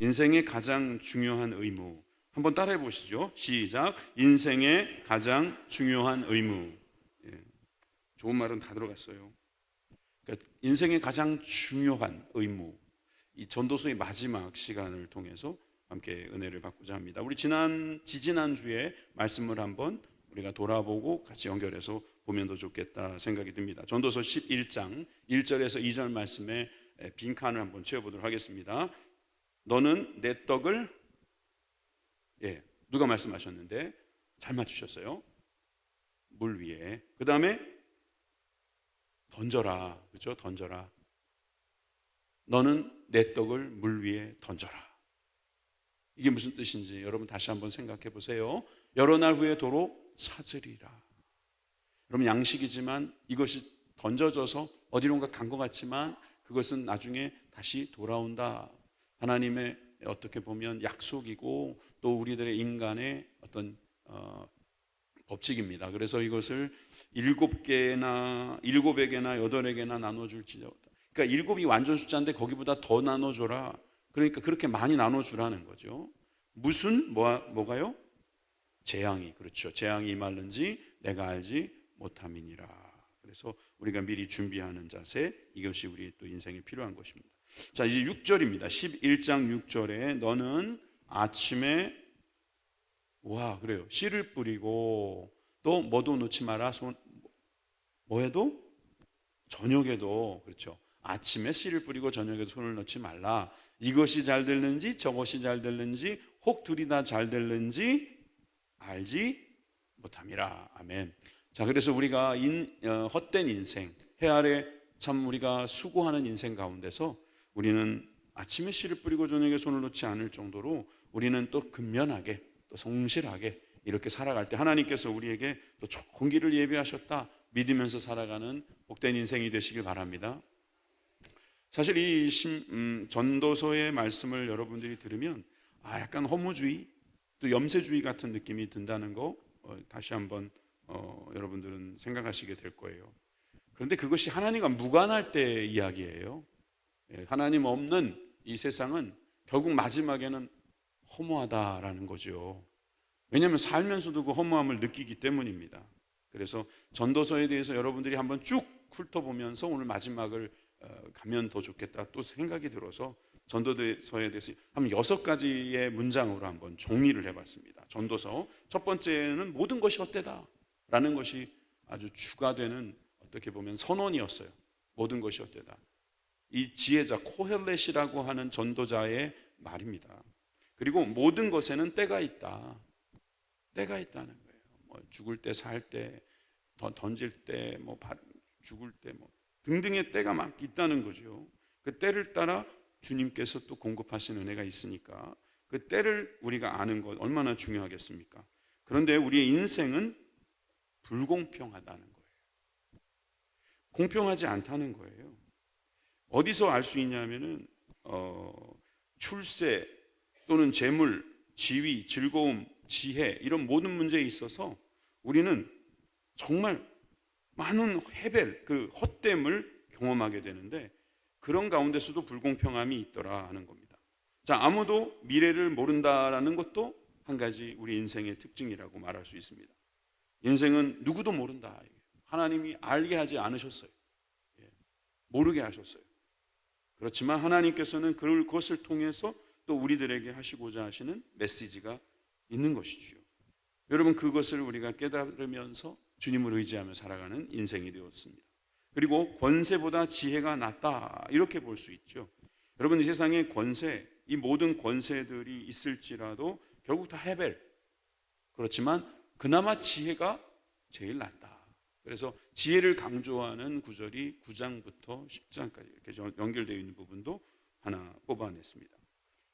인생의 가장 중요한 의무. 한번 따라해 보시죠. 시작. 인생의 가장 중요한 의무. 예, 좋은 말은 다 들어갔어요. 그러니까 인생의 가장 중요한 의무. 이 전도서의 마지막 시간을 통해서 함께 은혜를 받고자 합니다. 우리 지지난 주에 말씀을 한번 우리가 돌아보고 같이 연결해서 보면 더 좋겠다 생각이 듭니다. 전도서 11장 1절에서 2절 말씀에 빈칸을 한번 채워보도록 하겠습니다. 너는 내 떡을, 누가 말씀하셨는데 잘 맞추셨어요. 물 위에. 그 다음에 던져라. 그렇죠? 던져라. 너는 내 떡을 물 위에 던져라. 이게 무슨 뜻인지 여러분 다시 한번 생각해 보세요. 여러 날 후에 도로 찾으리라. 여러분 양식이지만 이것이 던져져서 어디론가 간 것 같지만 그것은 나중에 다시 돌아온다. 하나님의 어떻게 보면 약속이고 또 우리들의 인간의 어떤 법칙입니다. 그래서 이것을 7개나 7에게나 8에게나 나눠줄지어다. 그러니까 7이 완전 숫자인데 거기보다 더 나눠줘라. 그러니까 그렇게 많이 나눠주라는 거죠. 무슨 뭐가요? 재앙이, 그렇죠. 재앙이 임할는지 내가 알지 못함이니라. 그래서 우리가 미리 준비하는 자세, 이것이 우리 또 인생에 필요한 것입니다. 자, 이제 6절입니다. 11장 6절에 너는 아침에 그래요. 씨를 뿌리고 또 뭐도 놓지 마라. 뭐해도? 저녁에도, 그렇죠. 아침에 씨를 뿌리고 저녁에도 손을 넣지 말라. 이것이 잘 될는지 저것이 잘 될는지 혹 둘이 다 잘 될는지 알지 못함이라. 아멘. 자, 그래서 우리가 헛된 인생, 해 아래 참 우리가 수고하는 인생 가운데서 우리는 아침에 씨를 뿌리고 저녁에 손을 놓지 않을 정도로 우리는 또 근면하게 또 성실하게 이렇게 살아갈 때 하나님께서 우리에게 또 좋은 길을 예비하셨다 믿으면서 살아가는 복된 인생이 되시길 바랍니다. 사실 이 전도서의 말씀을 여러분들이 들으면 약간 허무주의 또 염세주의 같은 느낌이 든다는 거 다시 한번 여러분들은 생각하시게 될 거예요. 그런데 그것이 하나님과 무관할 때의 이야기예요. 하나님 없는 이 세상은 결국 마지막에는 허무하다라는 거죠. 왜냐하면 살면서도 그 허무함을 느끼기 때문입니다. 그래서 전도서에 대해서 여러분들이 한번 쭉 훑어보면서 오늘 마지막을 가면 더 좋겠다 또 생각이 들어서 전도서에 대해서 한 6가지의 문장으로 한번 정리를 해봤습니다. 전도서 첫 번째는 모든 것이 헛되다 라는 것이 아주 주가 되는 어떻게 보면 선언이었어요. 모든 것이 헛되다. 이 지혜자 코헬렛이라고 하는 전도자의 말입니다. 그리고 모든 것에는 때가 있다. 때가 있다는 거예요. 죽을 때, 살 때, 던질 때, 죽을 때, 등등의 때가 막 있다는 거죠. 그 때를 따라 주님께서 또 공급하신 은혜가 있으니까 그 때를 우리가 아는 것 얼마나 중요하겠습니까? 그런데 우리의 인생은 불공평하다는 거예요. 공평하지 않다는 거예요. 어디서 알 수 있냐면은 출세 또는 재물, 지위, 즐거움, 지혜 이런 모든 문제에 있어서 우리는 정말 많은 해벨, 그 헛됨을 경험하게 되는데 그런 가운데서도 불공평함이 있더라 하는 겁니다. 자, 아무도 미래를 모른다라는 것도 한 가지 우리 인생의 특징이라고 말할 수 있습니다. 인생은 누구도 모른다. 하나님이 알게 하지 않으셨어요. 모르게 하셨어요. 그렇지만 하나님께서는 그것을 통해서 또 우리들에게 하시고자 하시는 메시지가 있는 것이죠. 여러분 그것을 우리가 깨달으면서 주님을 의지하며 살아가는 인생이 되었습니다. 그리고 권세보다 지혜가 낫다 이렇게 볼 수 있죠. 여러분 이 세상에 권세, 이 모든 권세들이 있을지라도 결국 다 헤벨. 그렇지만 그나마 지혜가 제일 낫다. 그래서 지혜를 강조하는 구절이 9장부터 10장까지 이렇게 연결되어 있는 부분도 하나 뽑아냈습니다.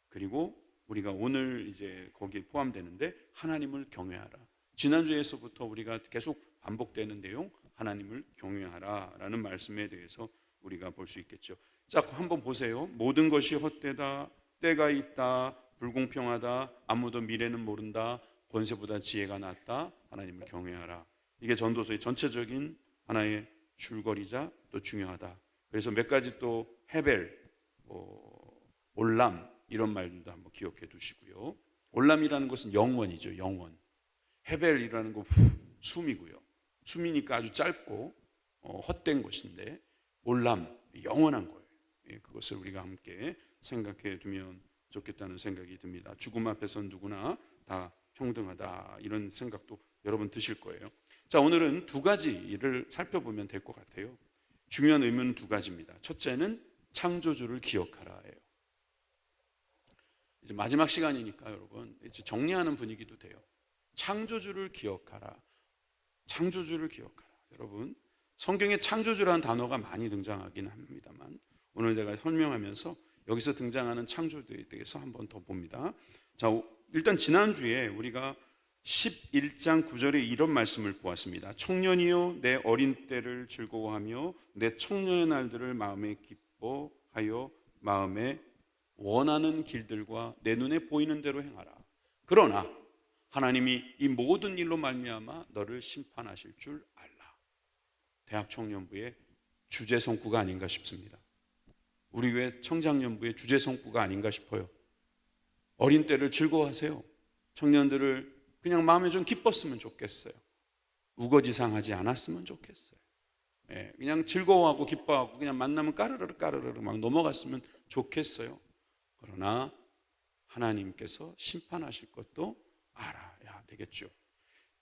그리고 우리가 오늘 이제 거기에 포함되는데 하나님을 경외하라. 지난주에서부터 우리가 계속 반복되는 내용 하나님을 경외하라 라는 말씀에 대해서 우리가 볼 수 있겠죠. 자, 한번 보세요. 모든 것이 헛되다, 때가 있다, 불공평하다, 아무도 미래는 모른다, 권세보다 지혜가 낫다, 하나님을 경외하라. 이게 전도서의 전체적인 하나의 줄거리자 또 중요하다. 그래서 몇 가지 또 헤벨, 올람, 이런 말도 한번 기억해 두시고요. 올람이라는 것은 영원이죠. 영원. 헤벨이라는 거 숨이고요. 숨이니까 아주 짧고 헛된 것인데 올람, 영원한 거예요. 그것을 우리가 함께 생각해 두면 좋겠다는 생각이 듭니다. 죽음 앞에선 누구나 다 평등하다, 이런 생각도 여러분 드실 거예요. 자, 오늘은 두 가지를 살펴보면 될 것 같아요. 중요한 의무는 두 가지입니다. 첫째는 창조주를 기억하라예요. 이제 마지막 시간이니까 여러분 이제 정리하는 분위기도 돼요. 창조주를 기억하라. 창조주를 기억하라. 여러분, 성경에 창조주라는 단어가 많이 등장하긴 합니다만 오늘 내가 설명하면서 여기서 등장하는 창조주에 대해서 한번 더 봅니다. 자, 일단 지난주에 우리가 11장 9절에 이런 말씀을 보았습니다. 청년이여 내 어린 때를 즐거워하며 내 청년의 날들을 마음에 기뻐하여 마음에 원하는 길들과 내 눈에 보이는 대로 행하라. 그러나 하나님이 이 모든 일로 말미암아 너를 심판하실 줄 알라. 대학 청년부의 주제 성구가 아닌가 싶습니다. 우리 교회 청장년부의 주제 성구가 아닌가 싶어요. 어린 때를 즐거워하세요. 청년들을 그냥 마음에 좀 기뻤으면 좋겠어요. 우거지상하지 않았으면 좋겠어요. 그냥 즐거워하고 기뻐하고 그냥 만나면 까르르르 막 넘어갔으면 좋겠어요. 그러나 하나님께서 심판하실 것도 알아야 되겠죠.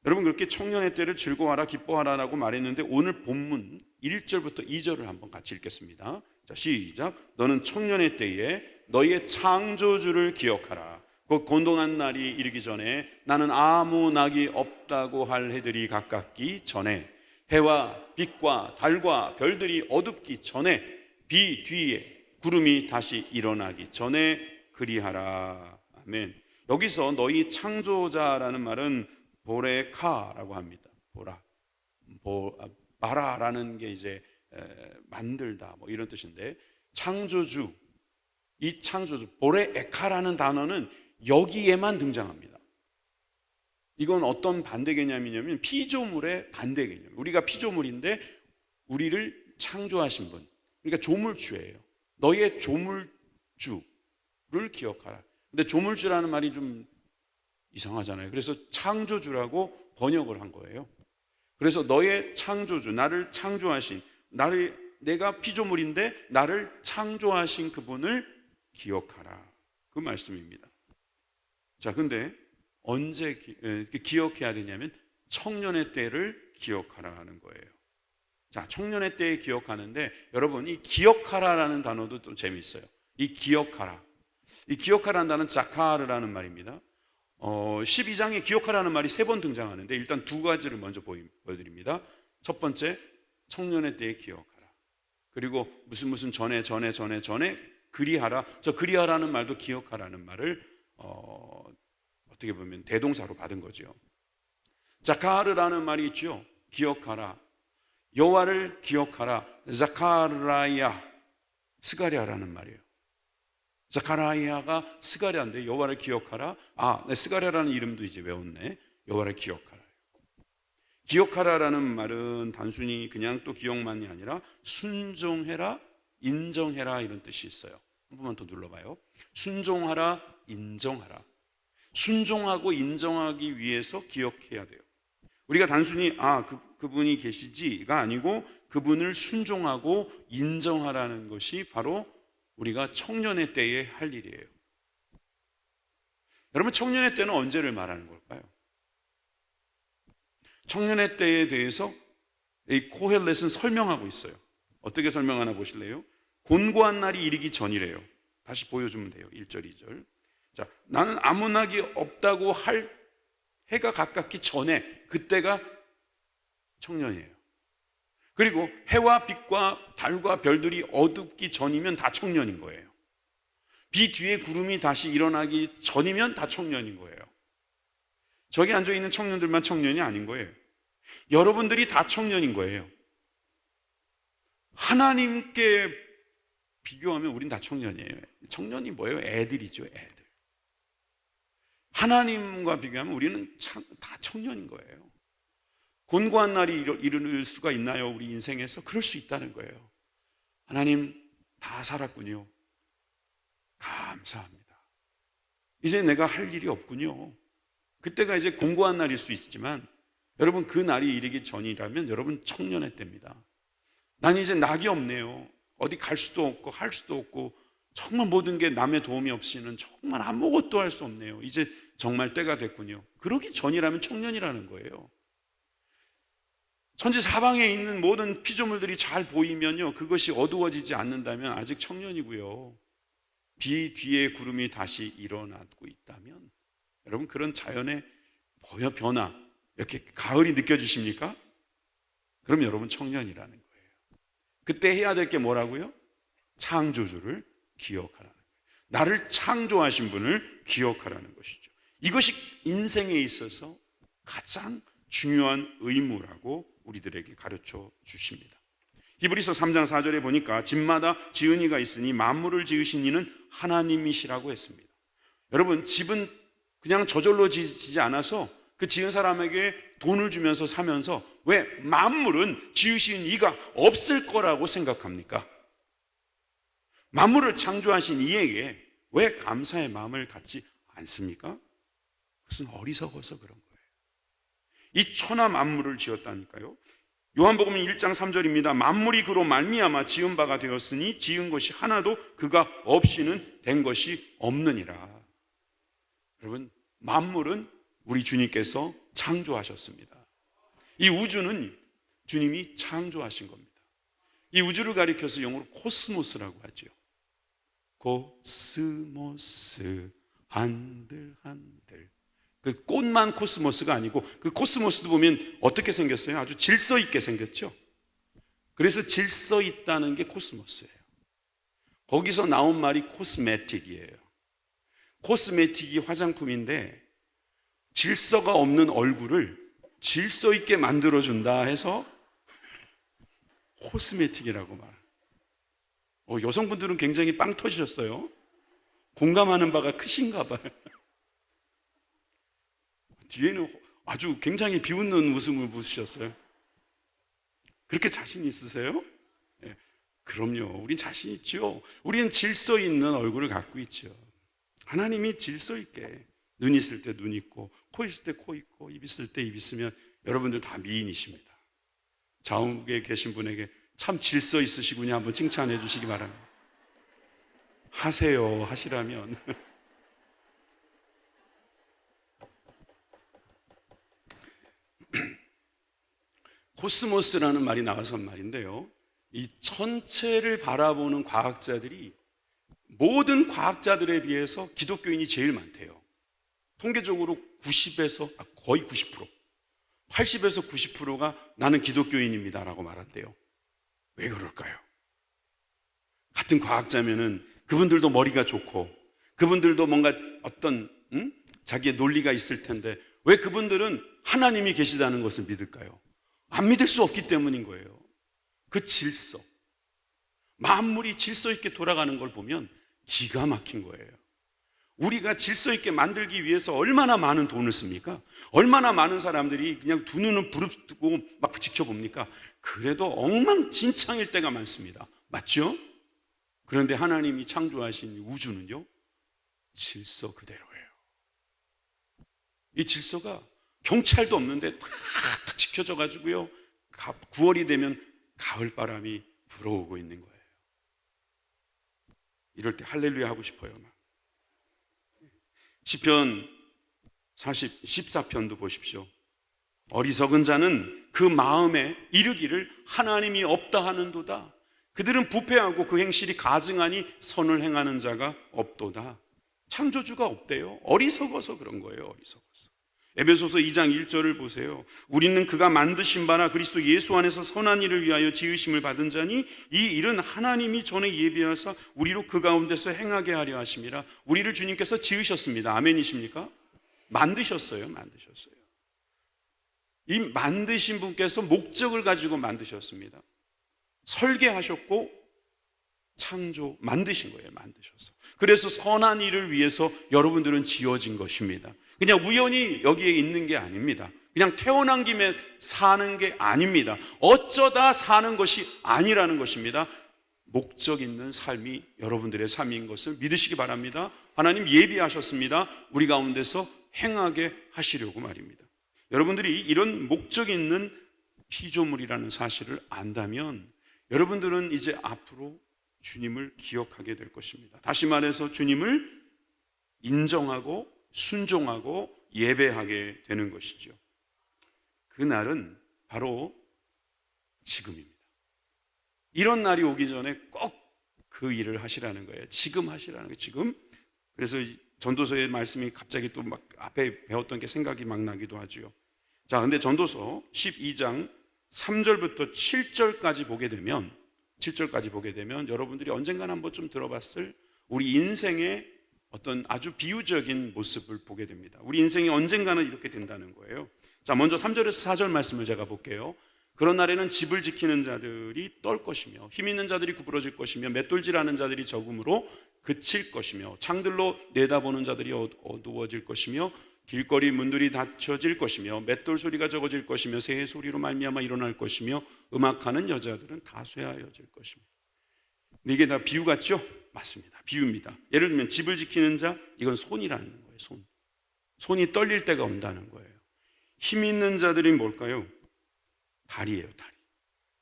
여러분, 그렇게 청년의 때를 즐거워하라 기뻐하라라고 말했는데 오늘 본문 1절부터 2절을 한번 같이 읽겠습니다. 자, 시작. 너는 청년의 때에 너희의 창조주를 기억하라. 그 곤동한 날이 이르기 전에 나는 아무 낙이 없다고 할 해들이 가깝기 전에 해와 빛과 달과 별들이 어둡기 전에 비 뒤에 구름이 다시 일어나기 전에 그리하라. 아멘. 여기서 너희 창조자라는 말은 보레카라고 합니다. 바라라는 게 이제 만들다 뭐 이런 뜻인데, 창조주, 이 창조주 보레에카라는 단어는 여기에만 등장합니다. 이건 어떤 반대 개념이냐면 피조물의 반대 개념. 우리가 피조물인데 우리를 창조하신 분, 그러니까 조물주예요. 너희의 조물주를 기억하라. 근데 조물주라는 말이 좀 이상하잖아요. 그래서 창조주라고 번역을 한 거예요. 그래서 너의 창조주, 나를 창조하신, 내가 피조물인데 나를 창조하신 그분을 기억하라. 그 말씀입니다. 자, 근데 언제 기억해야 되냐면 청년의 때를 기억하라는 거예요. 자, 청년의 때에 기억하는데 여러분, 이 기억하라라는 단어도 좀 재미있어요. 이 기억하라. 이 기억하라는 단어는 자카르라는 말입니다. 12장에 기억하라는 말이 3번 등장하는데 일단 두 가지를 먼저 보여드립니다. 첫 번째, 청년의 때에 기억하라. 그리고 무슨 전에 그리하라. 저 그리하라는 말도 기억하라는 말을 어떻게 보면 대동사로 받은 거죠. 자카르라는 말이 있죠. 기억하라. 여호와를 기억하라. 자카라야, 스가랴라는 말이에요. 자카라야가 스가랴인데 여호와를 기억하라. 내 스가랴라는 이름도 이제 외웠네. 여호와를 기억하라. 기억하라라는 말은 단순히 그냥 또 기억만이 아니라 순종해라, 인정해라, 이런 뜻이 있어요. 한 번만 더 눌러봐요. 순종하라, 인정하라. 순종하고 인정하기 위해서 기억해야 돼요. 우리가 단순히 그분이 계시지가 아니고 그분을 순종하고 인정하라는 것이 바로 우리가 청년의 때에 할 일이에요. 여러분, 청년의 때는 언제를 말하는 걸까요? 청년의 때에 대해서 이 코헬렛은 설명하고 있어요. 어떻게 설명하나 보실래요? 곤고한 날이 이르기 전이래요. 다시 보여주면 돼요. 1절, 2절. 자, 나는 아무 낙이 없다고 할 해가 가깝기 전에, 그때가 청년이에요. 그리고 해와 빛과 달과 별들이 어둡기 전이면 다 청년인 거예요. 비 뒤에 구름이 다시 일어나기 전이면 다 청년인 거예요. 저기 앉아있는 청년들만 청년이 아닌 거예요. 여러분들이 다 청년인 거예요. 하나님께 비교하면 우린 다 청년이에요. 청년이 뭐예요? 애들이죠, 애들. 하나님과 비교하면 우리는 다 청년인 거예요. 곤고한 날이 이를 수가 있나요? 우리 인생에서? 그럴 수 있다는 거예요. 하나님, 다 살았군요. 감사합니다. 이제 내가 할 일이 없군요. 그때가 이제 공고한 날일 수 있지만 여러분, 그 날이 이르기 전이라면 여러분 청년의 때입니다. 난 이제 낙이 없네요. 어디 갈 수도 없고 할 수도 없고 정말 모든 게 남의 도움이 없이는 정말 아무것도 할 수 없네요. 이제 정말 때가 됐군요. 그러기 전이라면 청년이라는 거예요. 천지 사방에 있는 모든 피조물들이 잘 보이면요, 그것이 어두워지지 않는다면 아직 청년이고요. 비 뒤에 구름이 다시 일어나고 있다면 여러분, 그런 자연의 변화, 이렇게 가을이 느껴지십니까? 그럼 여러분 청년이라는 거예요. 그때 해야 될 게 뭐라고요? 창조주를 기억하라는 거예요. 나를 창조하신 분을 기억하라는 것이죠. 이것이 인생에 있어서 가장 중요한 의무라고 우리들에게 가르쳐 주십니다. 히브리서 3장 4절에 보니까 집마다 지은 이가 있으니 만물을 지으신 이는 하나님이시라고 했습니다. 여러분, 집은 그냥 저절로 지지 않아서 그 지은 사람에게 돈을 주면서 사면서 왜 만물은 지으신 이가 없을 거라고 생각합니까? 만물을 창조하신 이에게 왜 감사의 마음을 갖지 않습니까? 그것은 어리석어서 그런 거예요. 이 천하 만물을 지었다니까요. 요한복음 1장 3절입니다. 만물이 그로 말미암아 지은 바가 되었으니 지은 것이 하나도 그가 없이는 된 것이 없느니라. 여러분, 만물은 우리 주님께서 창조하셨습니다. 이 우주는 주님이 창조하신 겁니다. 이 우주를 가리켜서 영어로 코스모스라고 하죠. 코스모스, 한들한들. 그 꽃만 코스모스가 아니고 그 코스모스도 보면 어떻게 생겼어요? 아주 질서 있게 생겼죠. 그래서 질서 있다는 게 코스모스예요. 거기서 나온 말이 코스메틱이에요. 코스메틱이 화장품인데 질서가 없는 얼굴을 질서 있게 만들어준다 해서 코스메틱이라고 말해요. 여성분들은 굉장히 빵 터지셨어요. 공감하는 바가 크신가 봐요. 뒤에는 아주 굉장히 비웃는 웃음을 웃으셨어요. 그렇게 자신 있으세요? 네. 그럼요. 우린 자신 있죠. 우리는 질서 있는 얼굴을 갖고 있죠. 하나님이 질서 있게 눈 있을 때 눈 있고 코 있을 때 코 있고 입 있을 때 입 있으면 여러분들 다 미인이십니다. 좌우에 계신 분에게 참 질서 있으시군요. 한번 칭찬해 주시기 바랍니다. 하세요. 하시라면. 코스모스라는 말이 나와서 말인데요, 이 전체를 바라보는 과학자들이 모든 과학자들에 비해서 기독교인이 제일 많대요. 통계적으로 거의 90%, 80에서 90%가 나는 기독교인입니다라고 말한대요. 왜 그럴까요? 같은 과학자면은 그분들도 머리가 좋고 그분들도 뭔가 어떤 자기의 논리가 있을 텐데 왜 그분들은 하나님이 계시다는 것을 믿을까요? 안 믿을 수 없기 때문인 거예요. 그 질서, 만물이 질서 있게 돌아가는 걸 보면 기가 막힌 거예요. 우리가 질서 있게 만들기 위해서 얼마나 많은 돈을 씁니까? 얼마나 많은 사람들이 그냥 두 눈을 부릅뜨고 막 지켜봅니까? 그래도 엉망진창일 때가 많습니다. 맞죠? 그런데 하나님이 창조하신 우주는요, 질서 그대로예요. 이 질서가 경찰도 없는데 다 지켜져 가지고요, 9월이 되면 가을바람이 불어오고 있는 거예요. 이럴 때 할렐루야 하고 싶어요. 시편 14편도 보십시오. 어리석은 자는 그 마음에 이르기를 하나님이 없다 하는도다. 그들은 부패하고 그 행실이 가증하니 선을 행하는 자가 없도다. 창조주가 없대요. 어리석어서 그런 거예요. 어리석어서. 에베소서 2장 1절을 보세요. 우리는 그가 만드신 바나 그리스도 예수 안에서 선한 일을 위하여 지으심을 받은 자니 이 일은 하나님이 전에 예비하사 우리로 그 가운데서 행하게 하려 하심이라. 우리를 주님께서 지으셨습니다. 아멘이십니까? 만드셨어요. 이 만드신 분께서 목적을 가지고 만드셨습니다. 설계하셨고 만드신 거예요. 만드셔서. 그래서 선한 일을 위해서 여러분들은 지어진 것입니다. 그냥 우연히 여기에 있는 게 아닙니다. 그냥 태어난 김에 사는 게 아닙니다. 어쩌다 사는 것이 아니라는 것입니다. 목적 있는 삶이 여러분들의 삶인 것을 믿으시기 바랍니다. 하나님 예비하셨습니다. 우리 가운데서 행하게 하시려고 말입니다. 여러분들이 이런 목적 있는 피조물이라는 사실을 안다면 여러분들은 이제 앞으로 주님을 기억하게 될 것입니다. 다시 말해서 주님을 인정하고 순종하고 예배하게 되는 것이죠. 그날은 바로 지금입니다. 이런 날이 오기 전에 꼭 그 일을 하시라는 거예요. 지금 하시라는 거예요. 지금. 그래서 전도서의 말씀이 갑자기 또 막 앞에 배웠던 게 생각이 막 나기도 하죠. 자, 근데 전도서 12장 3절부터 7절까지 보게 되면 여러분들이 언젠가는 한번 좀 들어봤을 우리 인생의 어떤 아주 비유적인 모습을 보게 됩니다. 우리 인생이 언젠가는 이렇게 된다는 거예요. 자, 먼저 3절에서 4절 말씀을 제가 볼게요. 그런 날에는 집을 지키는 자들이 떨 것이며 힘 있는 자들이 구부러질 것이며 맷돌질하는 자들이 적음으로 그칠 것이며 창들로 내다보는 자들이 어두워질 것이며 길거리 문들이 닫혀질 것이며 맷돌 소리가 적어질 것이며 새 소리로 말미암아 일어날 것이며 음악하는 여자들은 다 쇠하여질 것입니다. 이게 다 비유 같죠? 맞습니다. 비유입니다. 예를 들면 집을 지키는 자, 이건 손이라는 거예요. 손이 떨릴 때가 온다는 거예요. 힘 있는 자들이 뭘까요? 다리예요.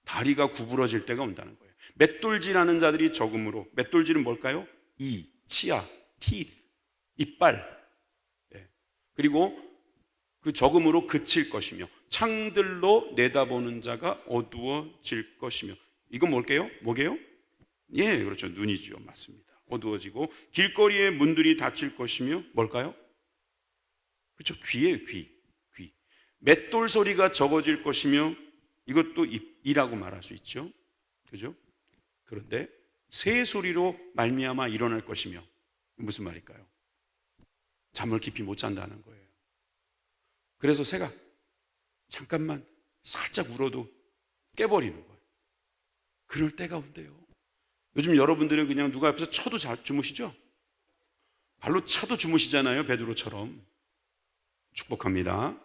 다리가 구부러질 때가 온다는 거예요. 맷돌질하는 자들이 적음으로, 맷돌질은 뭘까요? 치아, teeth, 이빨. 그리고 그 적음으로 그칠 것이며 창들로 내다보는 자가 어두워질 것이며, 이건 뭐게요? 예, 그렇죠. 눈이죠. 맞습니다. 어두워지고 길거리의 문들이 닫힐 것이며 뭘까요? 그렇죠. 귀예요. 귀. 맷돌 소리가 적어질 것이며 이것도 이라고 말할 수 있죠. 그죠? 그런데 새 소리로 말미암아 일어날 것이며, 무슨 말일까요? 잠을 깊이 못 잔다는 거예요. 그래서 새가 잠깐만 살짝 울어도 깨버리는 거예요. 그럴 때가 온대요. 요즘 여러분들은 그냥 누가 옆에서 쳐도 주무시죠? 발로 차도 주무시잖아요. 베드로처럼. 축복합니다.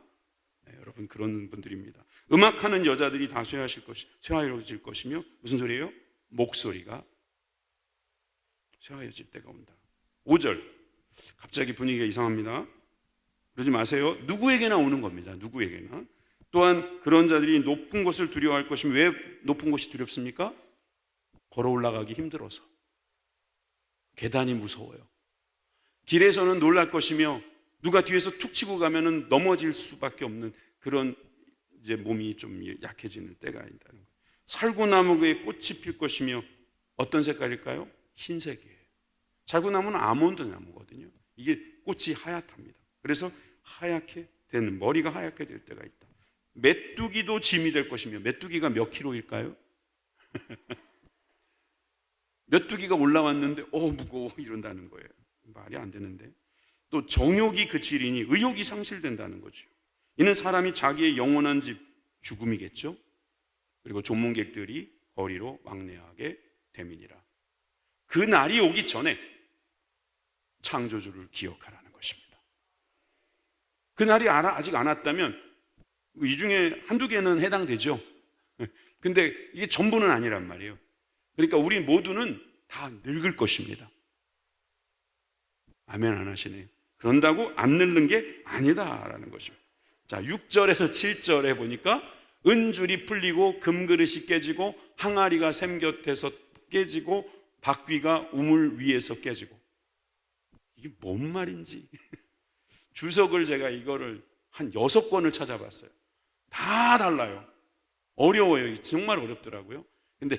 네, 여러분 그런 분들입니다. 음악하는 여자들이 다 쇠하여질 것이며 무슨 소리예요? 목소리가 쇠하여질 때가 온다. 5절. 갑자기 분위기가 이상합니다. 그러지 마세요. 누구에게나 오는 겁니다. 누구에게나. 또한 그런 자들이 높은 곳을 두려워할 것이며, 왜 높은 곳이 두렵습니까? 걸어 올라가기 힘들어서. 계단이 무서워요. 길에서는 놀랄 것이며 누가 뒤에서 툭 치고 가면은 넘어질 수밖에 없는 그런 이제 몸이 좀 약해지는 때가 있다는 거예요. 살구나무에 꽃이 필 것이며 어떤 색깔일까요? 흰색이에요. 살구나무는 아몬드 나무거든요. 이게 꽃이 하얗답니다. 그래서 하얗게 되는, 머리가 하얗게 될 때가 있다. 메뚜기도 짐이 될 것이며, 메뚜기가 몇 킬로일까요? 메뚜기가 올라왔는데 무거워 이런다는 거예요. 말이 안 되는데. 또 정욕이 그치리니 의욕이 상실된다는 거죠. 이는 사람이 자기의 영원한 집, 죽음이겠죠. 그리고 조문객들이 거리로 왕래하게 됨이니라. 그 날이 오기 전에 창조주를 기억하라는 것입니다. 그 날이 아직 안 왔다면 이 중에 한두 개는 해당되죠. 근데 이게 전부는 아니란 말이에요. 그러니까 우리 모두는 다 늙을 것입니다. 아멘 안 하시네요. 그런다고 안 늙는 게 아니다라는 것이죠. 자, 6절에서 7절에 보니까 은줄이 풀리고 금그릇이 깨지고 항아리가 샘 곁에서 깨지고 바퀴가 우물 위에서 깨지고. 이게 뭔 말인지 주석을 제가 이거를 한 6권을 찾아봤어요. 다 달라요. 어려워요. 정말 어렵더라고요. 근데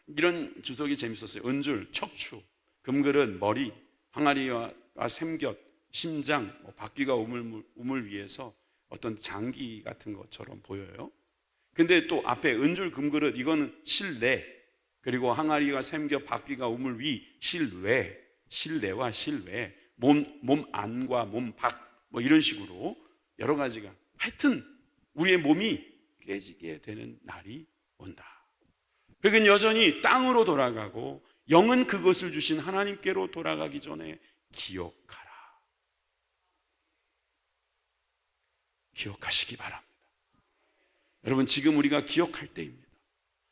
이런 주석이 재밌었어요. 은줄, 척추, 금그릇, 머리, 항아리와 샘곁, 심장, 바퀴가 우물 위에서 어떤 장기 같은 것처럼 보여요. 근데 또 앞에 은줄, 금그릇, 이거는 실내, 그리고 항아리가 샘겨 바퀴가 우물 위, 실외, 실내와 실외, 몸 안과 몸 밖, 이런 식으로 여러 가지가, 하여튼 우리의 몸이 깨지게 되는 날이 온다. 그러니까 여전히 땅으로 돌아가고 영은 그것을 주신 하나님께로 돌아가기 전에 기억하라. 기억하시기 바랍니다. 여러분, 지금 우리가 기억할 때입니다.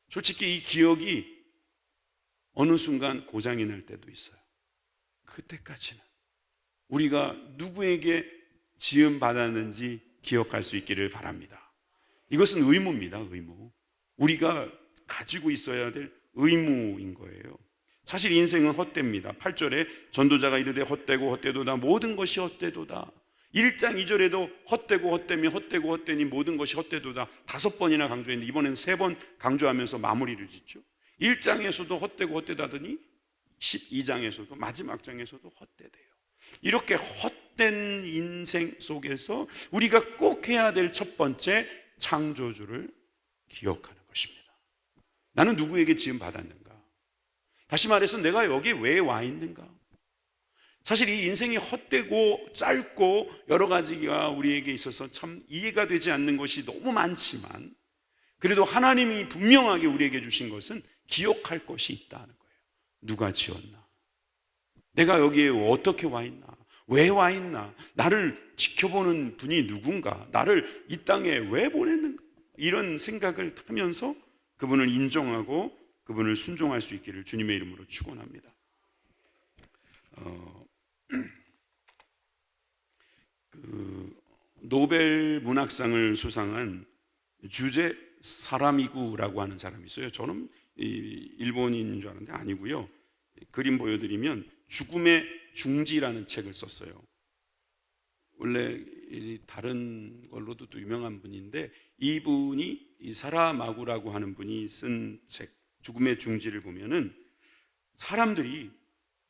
솔직히 이 기억이 어느 순간 고장이 날 때도 있어요. 그때까지는 우리가 누구에게 지음 받았는지 기억할 수 있기를 바랍니다. 이것은 의무입니다. 의무. 우리가 가지고 있어야 될 의무인 거예요. 사실 인생은 헛되입니다. 8절에 전도자가 이르되 헛되고 헛되도다 모든 것이 헛되도다. 1장 2절에도 헛되고 헛되며 헛되고 헛되니 모든 것이 헛되도다 5번이나 강조했는데 이번에는 3번 강조하면서 마무리를 짓죠. 1장에서도 헛되고 헛되다더니 12장에서도 마지막 장에서도 헛되대요. 이렇게 헛된 인생 속에서 우리가 꼭 해야 될 첫 번째, 창조주를 기억하는 것입니다. 나는 누구에게 지음 받았는가? 다시 말해서 내가 여기 왜 와 있는가? 사실 이 인생이 헛되고 짧고 여러 가지가 우리에게 있어서 참 이해가 되지 않는 것이 너무 많지만 그래도 하나님이 분명하게 우리에게 주신 것은 기억할 것이 있다는 거예요. 누가 지었나? 내가 여기에 어떻게 와 있나? 왜 와 있나? 나를 지켜보는 분이 누군가? 나를 이 땅에 왜 보냈는가? 이런 생각을 하면서 그분을 인정하고 그분을 순종할 수 있기를 주님의 이름으로 축원합니다. 노벨 문학상을 수상한 주제 사라미구라고 하는 사람이 있어요. 저는 일본인인 줄 알았는데 아니고요. 그림 보여드리면 죽음의 중지라는 책을 썼어요. 원래 다른 걸로도 또 유명한 분인데 이분이 사라마구라고 하는 분이 쓴 책 죽음의 중지를 보면은 사람들이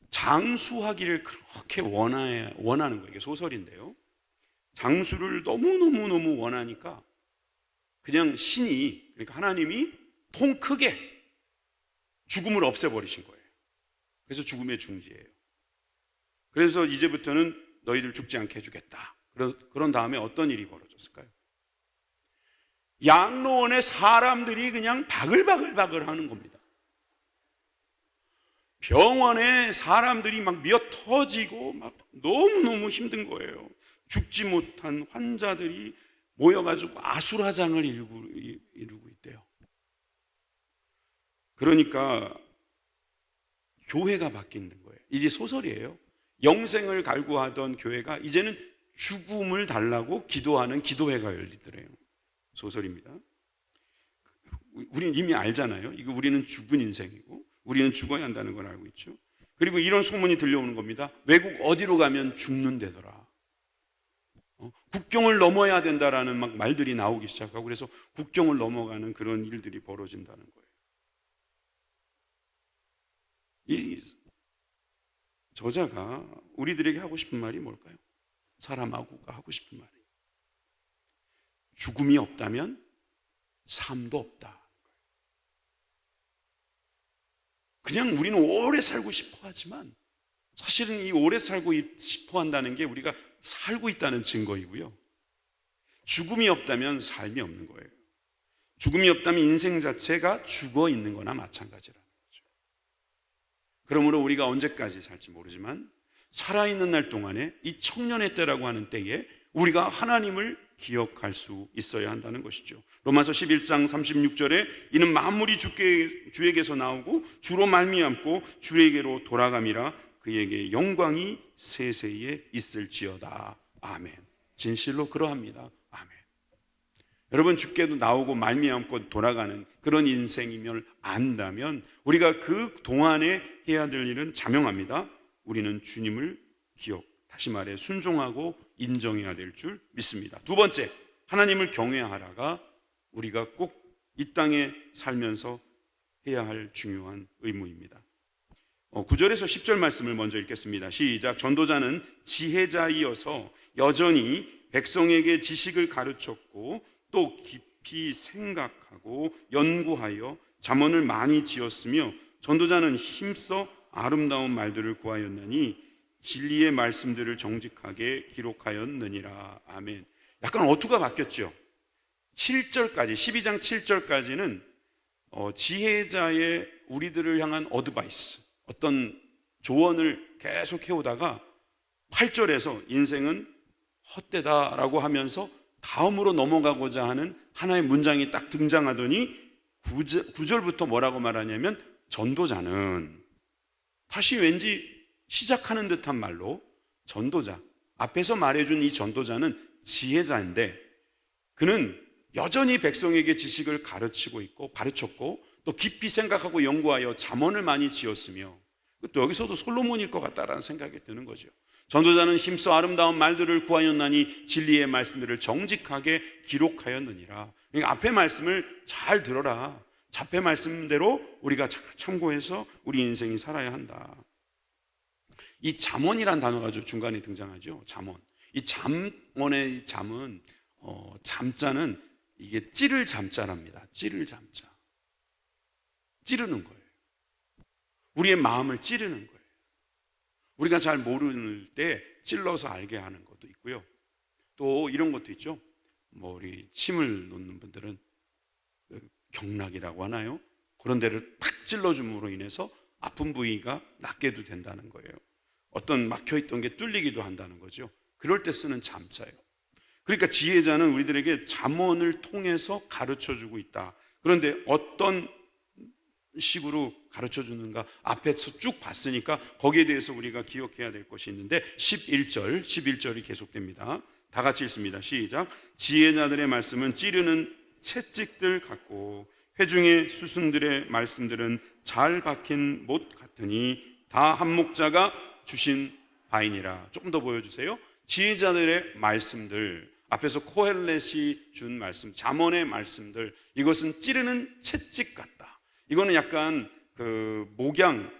장수하기를 그렇게 원하는 거예요. 이게 소설인데요. 장수를 너무 원하니까 그냥 신이, 그러니까 하나님이 통 크게 죽음을 없애버리신 거예요. 그래서 죽음의 중지예요. 그래서 이제부터는 너희들 죽지 않게 해주겠다. 그런 다음에 어떤 일이 벌어졌을까요? 양로원에 사람들이 그냥 바글바글 하는 겁니다. 병원에 사람들이 막 미어 터지고 막 너무너무 힘든 거예요. 죽지 못한 환자들이 모여가지고 아수라장을 이루고 있대요. 그러니까 교회가 바뀌는 거예요. 이제 소설이에요. 영생을 갈구하던 교회가 이제는 죽음을 달라고 기도하는 기도회가 열리더래요. 소설입니다. 우리는 이미 알잖아요. 이거 우리는 죽은 인생이고 우리는 죽어야 한다는 걸 알고 있죠. 그리고 이런 소문이 들려오는 겁니다. 외국 어디로 가면 죽는 데더라. 국경을 넘어야 된다라는 막 말들이 나오기 시작하고 그래서 국경을 넘어가는 그런 일들이 벌어진다는 거예요. 이 저자가 우리들에게 하고 싶은 말이 뭘까요? 사람하고가 하고 싶은 말이 죽음이 없다면 삶도 없다. 그냥 우리는 오래 살고 싶어 하지만 사실은 이 오래 살고 싶어 한다는 게 우리가 살고 있다는 증거이고요. 죽음이 없다면 삶이 없는 거예요. 죽음이 없다면 인생 자체가 죽어 있는 거나 마찬가지라는 거죠. 그러므로 우리가 언제까지 살지 모르지만 살아있는 날 동안에 이 청년의 때라고 하는 때에 우리가 하나님을 기억할 수 있어야 한다는 것이죠. 로마서 11장 36절에 이는 만물이 주에게서 나오고 주로 말미암고 주에게로 돌아감이라 그에게 영광이 세세에 있을지어다. 아멘. 진실로 그러합니다. 아멘. 여러분 주께도 나오고 말미암고 돌아가는 그런 인생임을 안다면 우리가 그 동안에 해야 될 일은 자명합니다. 우리는 주님을 다시 말해 순종하고 인정해야 될 줄 믿습니다. 두 번째, 하나님을 경외하라가 우리가 꼭 이 땅에 살면서 해야 할 중요한 의무입니다. 9절에서 10절 말씀을 먼저 읽겠습니다. 시작. 전도자는 지혜자이어서 여전히 백성에게 지식을 가르쳤고 또 깊이 생각하고 연구하여 잠언을 많이 지었으며 전도자는 힘써 아름다운 말들을 구하였나니 진리의 말씀들을 정직하게 기록하였느니라. 아멘. 약간 어투가 바뀌었죠. 7절까지 12장 7절까지는 지혜자의 우리들을 향한 어드바이스, 어떤 조언을 계속 해오다가 8절에서 인생은 헛되다라고 하면서 다음으로 넘어가고자 하는 하나의 문장이 딱 등장하더니 9절부터 뭐라고 말하냐면 전도자는 다시 왠지 시작하는 듯한 말로 전도자, 앞에서 말해준 이 전도자는 지혜자인데 그는 여전히 백성에게 지식을 가르치고 있고 가르쳤고 또 깊이 생각하고 연구하여 잠언을 많이 지었으며 또 여기서도 솔로몬일 것 같다라는 생각이 드는 거죠. 전도자는 힘써 아름다운 말들을 구하였나니 진리의 말씀들을 정직하게 기록하였느니라. 그러니까 앞에 말씀을 잘 들어라. 앞에 말씀대로 우리가 참고해서 우리 인생이 살아야 한다. 이 잠언이란 단어가 중간에 등장하죠. 잠언. 이 잠언의 이 잠은 잠자는 이게 찌를 잠자랍니다. 찌를 잠자. 찌르는 거예요. 우리의 마음을 찌르는 거예요. 우리가 잘 모를 때 찔러서 알게 하는 것도 있고요. 또 이런 것도 있죠. 우리 침을 놓는 분들은 경락이라고 하나요? 그런 데를 탁 찔러줌으로 인해서 아픈 부위가 낫게도 된다는 거예요. 어떤 막혀있던 게 뚫리기도 한다는 거죠. 그럴 때 쓰는 잠자예요. 그러니까 지혜자는 우리들에게 잠언을 통해서 가르쳐주고 있다. 그런데 어떤 식으로 가르쳐주는가 앞에서 쭉 봤으니까 거기에 대해서 우리가 기억해야 될 것이 있는데 11절이 계속됩니다. 다 같이 읽습니다. 시작. 지혜자들의 말씀은 찌르는 채찍들 같고 회중의 스승들의 말씀들은 잘 박힌 못 같으니 다 한 목자가 주신 바이니라. 조금 더 보여주세요. 지혜자들의 말씀들, 앞에서 코헬렛이 준 말씀, 잠언의 말씀들, 이것은 찌르는 채찍 같다. 이거는 약간 목양,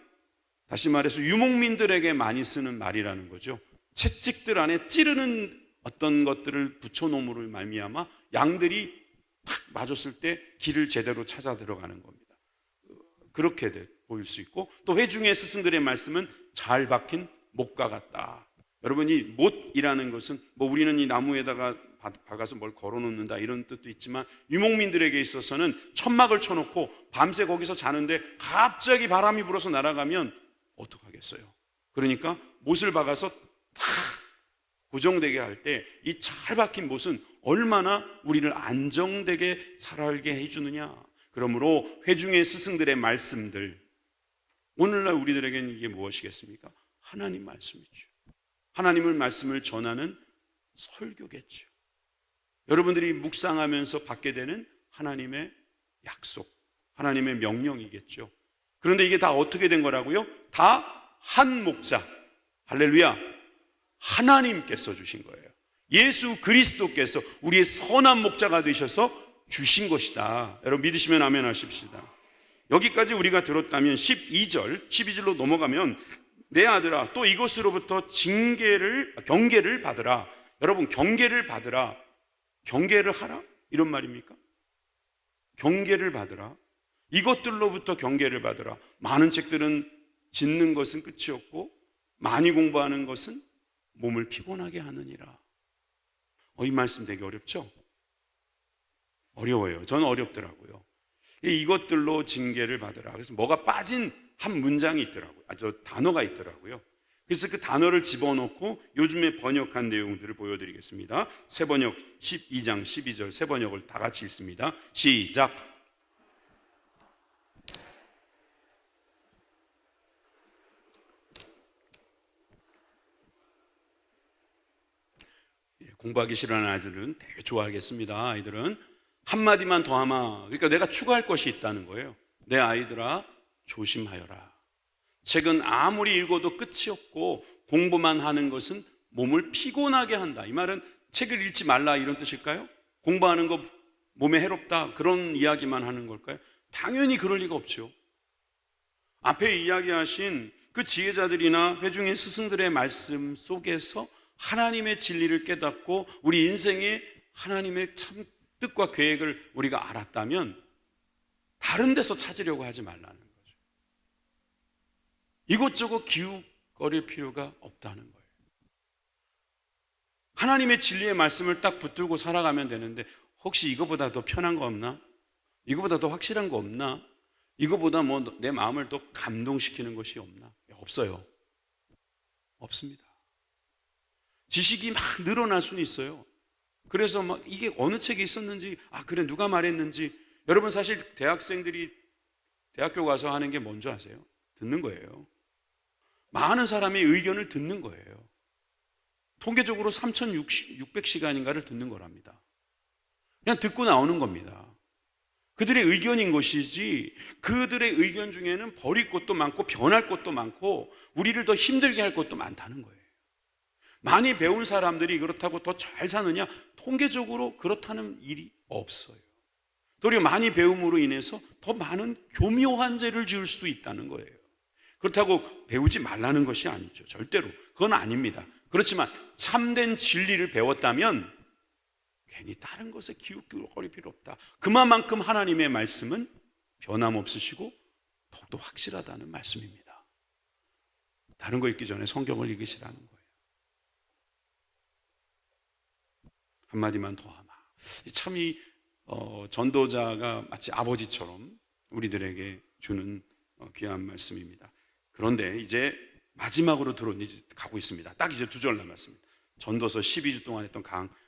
다시 말해서 유목민들에게 많이 쓰는 말이라는 거죠. 채찍들 안에 찌르는 어떤 것들을 붙여놓음으로 말미암아 양들이 탁 맞았을 때 길을 제대로 찾아 들어가는 겁니다. 그렇게 보일 수 있고, 또 회중의 스승들의 말씀은 잘 박힌 못과 같다. 여러분, 이 못이라는 것은 우리는 이 나무에다가 박아서 뭘 걸어놓는다 이런 뜻도 있지만 유목민들에게 있어서는 천막을 쳐놓고 밤새 거기서 자는데 갑자기 바람이 불어서 날아가면 어떡하겠어요. 그러니까 못을 박아서 탁 고정되게 할 때 이 잘 박힌 못은 얼마나 우리를 안정되게 살아가게 해주느냐. 그러므로 회중의 스승들의 말씀들, 오늘날 우리들에게는 이게 무엇이겠습니까? 하나님 말씀이죠. 하나님의 말씀을 전하는 설교겠죠. 여러분들이 묵상하면서 받게 되는 하나님의 약속, 하나님의 명령이겠죠. 그런데 이게 다 어떻게 된 거라고요? 다 한 목자, 할렐루야, 하나님께서 주신 거예요. 예수 그리스도께서 우리의 선한 목자가 되셔서 주신 것이다. 여러분 믿으시면 아멘 하십시다. 여기까지 우리가 들었다면 12절로 넘어가면 내 아들아 또 이것으로부터 경계를 받으라. 여러분, 경계를 받으라. 경계를 하라? 이런 말입니까? 경계를 받으라. 이것들로부터 경계를 받으라. 많은 책들은 짓는 것은 끝이 없고 많이 공부하는 것은 몸을 피곤하게 하느니라. 이 말씀 되게 어렵죠? 어려워요. 저는 어렵더라고요. 이것들로 징계를 받으라. 그래서 뭐가 빠진 한 문장이 있더라고요. 단어가 있더라고요. 그래서 그 단어를 집어넣고 요즘에 번역한 내용들을 보여드리겠습니다. 새번역 12장 12절 새번역을 다 같이 읽습니다. 시작. 공부하기 싫어하는 아이들은 되게 좋아하겠습니다. 아이들은 한마디만 더 하마. 그러니까 내가 추가할 것이 있다는 거예요. 내 아이들아 조심하여라. 책은 아무리 읽어도 끝이 없고 공부만 하는 것은 몸을 피곤하게 한다. 이 말은 책을 읽지 말라 이런 뜻일까요? 공부하는 거 몸에 해롭다 그런 이야기만 하는 걸까요? 당연히 그럴 리가 없죠. 앞에 이야기하신 그 지혜자들이나 회중의 스승들의 말씀 속에서 하나님의 진리를 깨닫고 우리 인생에 하나님의 참 뜻과 계획을 우리가 알았다면 다른 데서 찾으려고 하지 말라는 거죠. 이것저것 기웃거릴 필요가 없다는 거예요. 하나님의 진리의 말씀을 딱 붙들고 살아가면 되는데 혹시 이거보다 더 편한 거 없나? 이거보다 더 확실한 거 없나? 이거보다 내 마음을 더 감동시키는 것이 없나? 없어요. 없습니다. 지식이 막 늘어날 수는 있어요. 그래서 이게 어느 책에 있었는지, 그래 누가 말했는지. 여러분 사실 대학생들이 대학교 가서 하는 게 뭔지 아세요? 듣는 거예요. 많은 사람의 의견을 듣는 거예요. 통계적으로 3,600시간인가를 듣는 거랍니다. 그냥 듣고 나오는 겁니다. 그들의 의견인 것이지, 그들의 의견 중에는 버릴 것도 많고 변할 것도 많고 우리를 더 힘들게 할 것도 많다는 거예요. 많이 배운 사람들이 그렇다고 더 잘 사느냐? 통계적으로 그렇다는 일이 없어요. 도리어 많이 배움으로 인해서 더 많은 교묘한 죄를 지을 수도 있다는 거예요. 그렇다고 배우지 말라는 것이 아니죠. 절대로 그건 아닙니다. 그렇지만 참된 진리를 배웠다면 괜히 다른 것에 기웃기웃거릴 필요 없다. 그만큼 하나님의 말씀은 변함없으시고 더욱더 확실하다는 말씀입니다. 다른 거 읽기 전에 성경을 읽으시라는 거예요. 한마디만 더 하마. 참 이 전도자가 마치 아버지처럼 우리들에게 주는 귀한 말씀입니다. 그런데 이제 마지막으로 가고 있습니다. 딱 이제 2절 남았습니다. 전도서 12주 동안 했던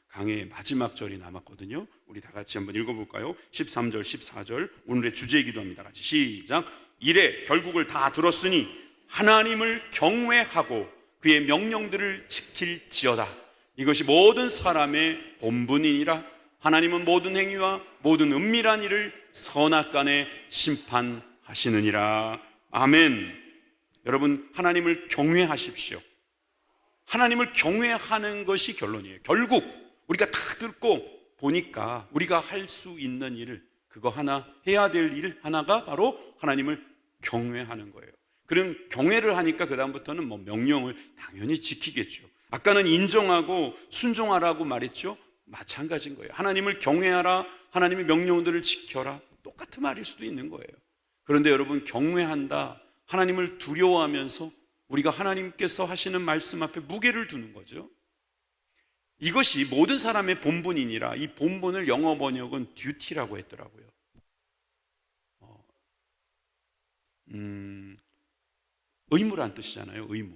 강의 마지막 절이 남았거든요. 우리 다 같이 한번 읽어볼까요? 13절, 14절 오늘의 주제이기도 합니다. 같이 시작. 이래 결국을 다 들었으니 하나님을 경외하고 그의 명령들을 지킬지어다. 이것이 모든 사람의 본분이니라. 하나님은 모든 행위와 모든 은밀한 일을 선악간에 심판하시느니라. 아멘. 여러분, 하나님을 경외하십시오. 하나님을 경외하는 것이 결론이에요. 결국 우리가 다 듣고 보니까 우리가 할 수 있는 일을, 그거 하나, 해야 될 일 하나가 바로 하나님을 경외하는 거예요. 그럼 경외를 하니까 그 다음부터는 뭐 명령을 당연히 지키겠죠. 아까는 인정하고 순종하라고 말했죠. 마찬가지인 거예요. 하나님을 경외하라, 하나님의 명령들을 지켜라, 똑같은 말일 수도 있는 거예요. 그런데 여러분, 경외한다, 하나님을 두려워하면서 우리가 하나님께서 하시는 말씀 앞에 무게를 두는 거죠. 이것이 모든 사람의 본분이니라. 이 본분을 영어 번역은 듀티라고 했더라고요. 의무란 뜻이잖아요. 의무.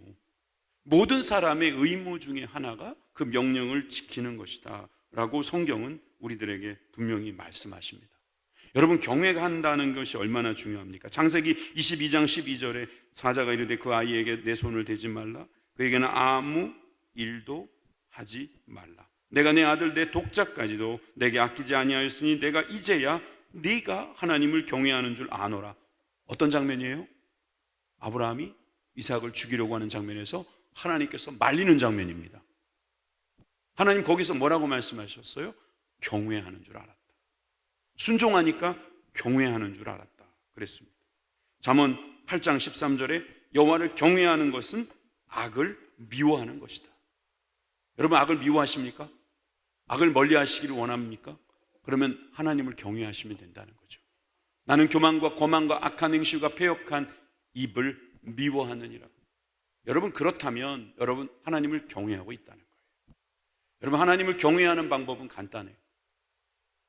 모든 사람의 의무 중에 하나가 그 명령을 지키는 것이다 라고 성경은 우리들에게 분명히 말씀하십니다. 여러분, 경외한다는 것이 얼마나 중요합니까? 창세기 22장 12절에 사자가 이르되 그 아이에게 내 손을 대지 말라, 그에게는 아무 일도 하지 말라. 내가 내 아들 내 독자까지도 내게 아끼지 아니하였으니 내가 이제야 네가 하나님을 경외하는 줄 아노라. 어떤 장면이에요? 아브라함이 이삭을 죽이려고 하는 장면에서 하나님께서 말리는 장면입니다. 하나님 거기서 뭐라고 말씀하셨어요? 경외하는 줄 알았다. 순종하니까 경외하는 줄 알았다 그랬습니다. 잠언 8장 13절에 여호와를 경외하는 것은 악을 미워하는 것이다. 여러분, 악을 미워하십니까? 악을 멀리 하시기를 원합니까? 그러면 하나님을 경외하시면 된다는 거죠. 나는 교만과 거만과 악한 행실과 패역한 입을 미워하느니라. 여러분, 그렇다면 여러분 하나님을 경외하고 있다는 거예요. 여러분, 하나님을 경외하는 방법은 간단해요.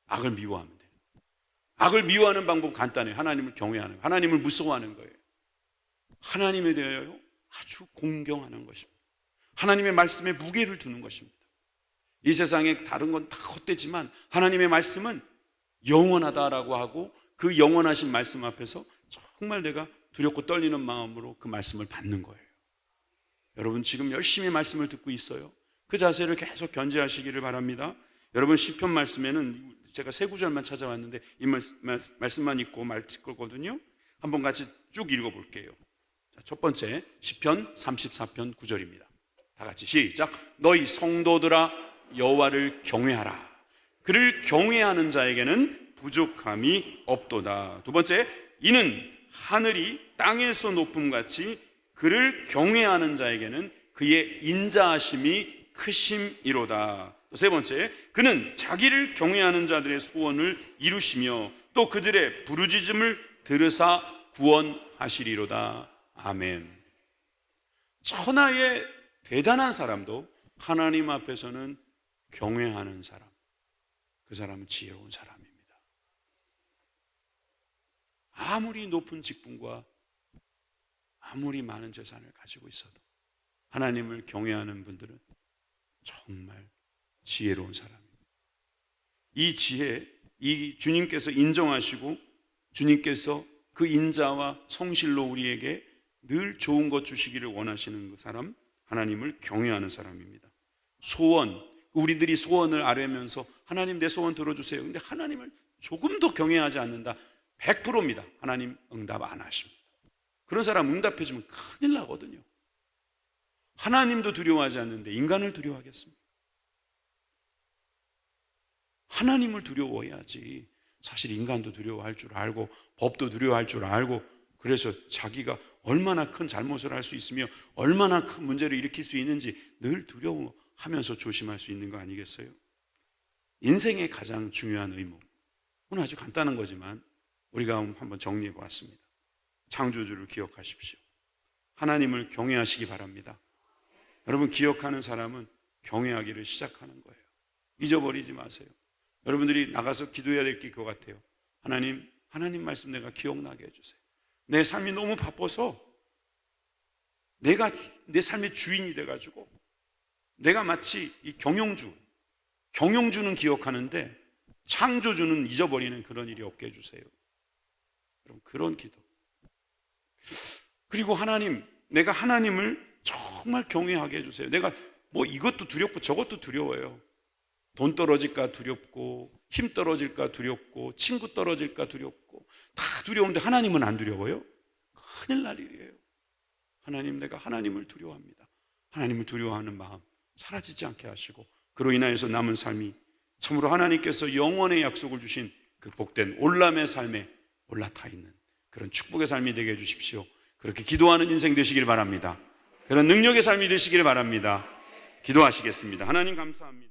악을 미워하면 돼요. 악을 미워하는 방법은 간단해요. 하나님을 경외하는 거예요. 하나님을 무서워하는 거예요. 하나님에 대하여 아주 공경하는 것입니다. 하나님의 말씀에 무게를 두는 것입니다. 이 세상에 다른 건 다 헛되지만 하나님의 말씀은 영원하다라고 하고, 그 영원하신 말씀 앞에서 정말 내가 두렵고 떨리는 마음으로 그 말씀을 받는 거예요. 여러분, 지금 열심히 말씀을 듣고 있어요. 그 자세를 계속 견지하시기를 바랍니다. 여러분, 시편 말씀에는 제가 3구절만 찾아왔는데 이 말씀만 읽고 말칠 거거든요. 한번 같이 쭉 읽어볼게요. 첫 번째, 시편 34편 9절입니다. 다 같이 시작. 너희 성도들아 여호와를 경외하라. 그를 경외하는 자에게는 부족함이 없도다. 두 번째, 이는 하늘이 땅에서 높음같이 그를 경외하는 자에게는 그의 인자하심이 크심이로다. 또 세 번째, 그는 자기를 경외하는 자들의 소원을 이루시며 또 그들의 부르짖음을 들으사 구원하시리로다. 아멘. 천하의 대단한 사람도 하나님 앞에서는 경외하는 사람, 그 사람은 지혜로운 사람입니다. 아무리 높은 직분과 아무리 많은 재산을 가지고 있어도 하나님을 경외하는 분들은 정말 지혜로운 사람입니다. 이 지혜, 이 주님께서 인정하시고 주님께서 그 인자와 성실로 우리에게 늘 좋은 것 주시기를 원하시는 그 사람, 하나님을 경외하는 사람입니다. 소원, 우리들이 소원을 아뢰면서 하나님 내 소원 들어주세요. 근데 하나님을 조금도 경외하지 않는다. 100%입니다. 하나님 응답 안 하십니다. 그런 사람 응답해 주면 큰일 나거든요. 하나님도 두려워하지 않는데 인간을 두려워하겠습니까? 하나님을 두려워해야지. 사실 인간도 두려워할 줄 알고 법도 두려워할 줄 알고, 그래서 자기가 얼마나 큰 잘못을 할 수 있으며 얼마나 큰 문제를 일으킬 수 있는지 늘 두려워하면서 조심할 수 있는 거 아니겠어요? 인생의 가장 중요한 의무, 오늘 아주 간단한 거지만 우리가 한번 정리해 보았습니다. 창조주를 기억하십시오. 하나님을 경외하시기 바랍니다. 여러분, 기억하는 사람은 경외하기를 시작하는 거예요. 잊어버리지 마세요. 여러분들이 나가서 기도해야 될 게 그거 같아요. 하나님 말씀 내가 기억나게 해주세요. 내 삶이 너무 바빠서 내가 내 삶의 주인이 돼가지고 내가 마치 이 경영주는 기억하는데 창조주는 잊어버리는 그런 일이 없게 해주세요. 여러분, 그런 기도. 그리고 내가 하나님을 정말 경외하게 해주세요. 내가 뭐 이것도 두렵고 저것도 두려워요. 돈 떨어질까 두렵고, 힘 떨어질까 두렵고, 친구 떨어질까 두렵고, 다 두려운데 하나님은 안 두려워요? 큰일 날 일이에요. 내가 하나님을 두려워합니다. 하나님을 두려워하는 마음 사라지지 않게 하시고, 그로 인하여서 남은 삶이 참으로 하나님께서 영원의 약속을 주신 그 복된 올람의 삶에 올라타 있는 그런 축복의 삶이 되게 해주십시오. 그렇게 기도하는 인생 되시길 바랍니다. 그런 능력의 삶이 되시길 바랍니다. 기도하시겠습니다. 하나님 감사합니다.